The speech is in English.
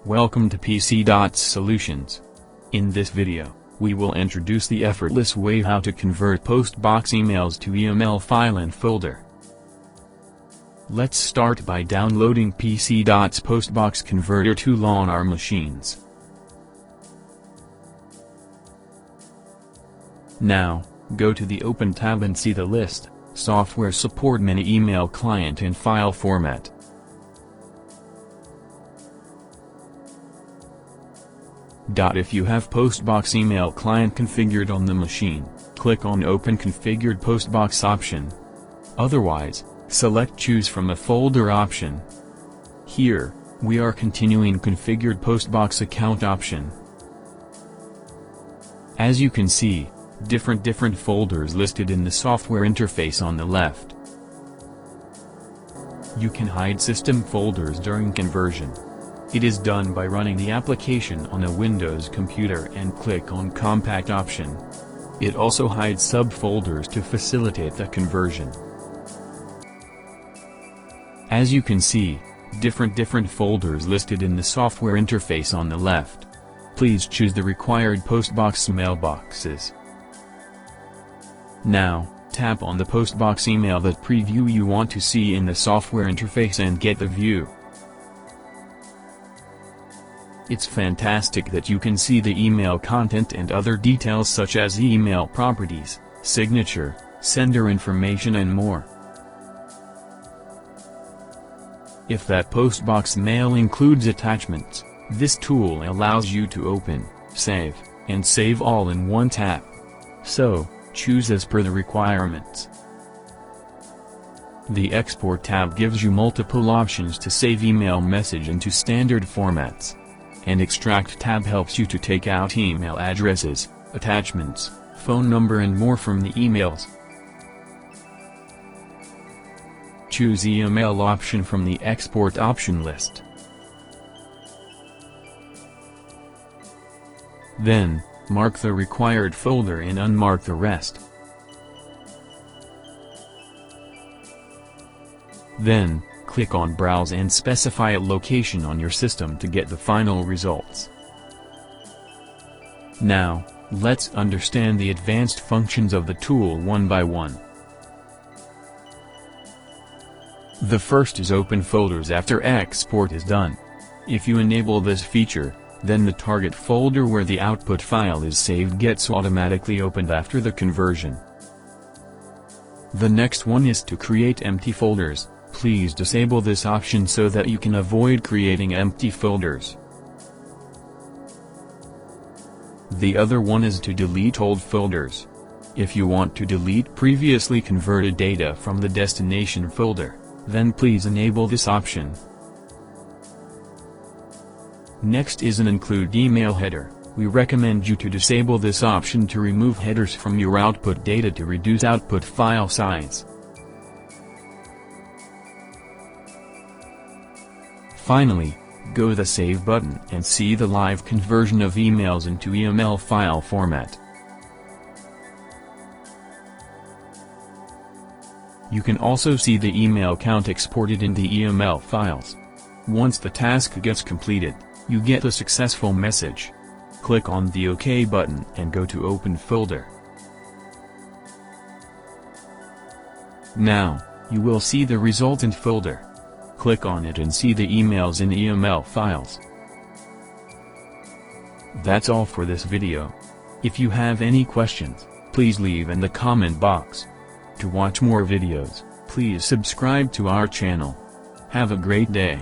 Welcome to PC.Solutions. In this video, we will introduce the effortless way how to convert PostBox emails to EML file and folder. Let's start by downloading PC.'s PostBox converter tool on our machines. Now, go to the Open tab and see the list, Software Support Mini Email Client and File Format. If you have PostBox email client configured on the machine, click on Open Configured PostBox option. Otherwise, select Choose from a folder option. Here, we are continuing Configured PostBox account option. As you can see, different folders listed in the software interface on the left. You can hide system folders during conversion. It is done by running the application on a Windows computer and click on Compact option. It also hides subfolders to facilitate the conversion. As you can see, different folders listed in the software interface on the left. Please choose the required PostBox mailboxes. Now, tap on the PostBox email that preview you want to see in the software interface and get the view. It's fantastic that you can see the email content and other details such as email properties, signature, sender information and more. If that PostBox mail includes attachments, this tool allows you to open, save, and save all in one tap. So, choose as per the requirements. The Export tab gives you multiple options to save email message into standard formats. And Extract tab helps you to take out email addresses, attachments, phone number and more from the emails. Choose EML option from the Export option list. Then, mark the required folder and unmark the rest. Then, click on Browse and specify a location on your system to get the final results. Now, let's understand the advanced functions of the tool one by one. The first is open folders after export is done. If you enable this feature, then the target folder where the output file is saved gets automatically opened after the conversion. The next one is to create empty folders. Please disable this option so that you can avoid creating empty folders. The other one is to delete old folders. If you want to delete previously converted data from the destination folder, then please enable this option. Next is an include email header. We recommend you to disable this option to remove headers from your output data to reduce output file size. Finally, go to the Save button and see the live conversion of emails into EML file format. You can also see the email count exported in the EML files. Once the task gets completed, you get a successful message. Click on the OK button and go to Open Folder. Now, you will see the resultant folder. Click on it and see the emails in EML files. That's all for this video. If you have any questions, please leave in the comment box. To watch more videos, please subscribe to our channel. Have a great day.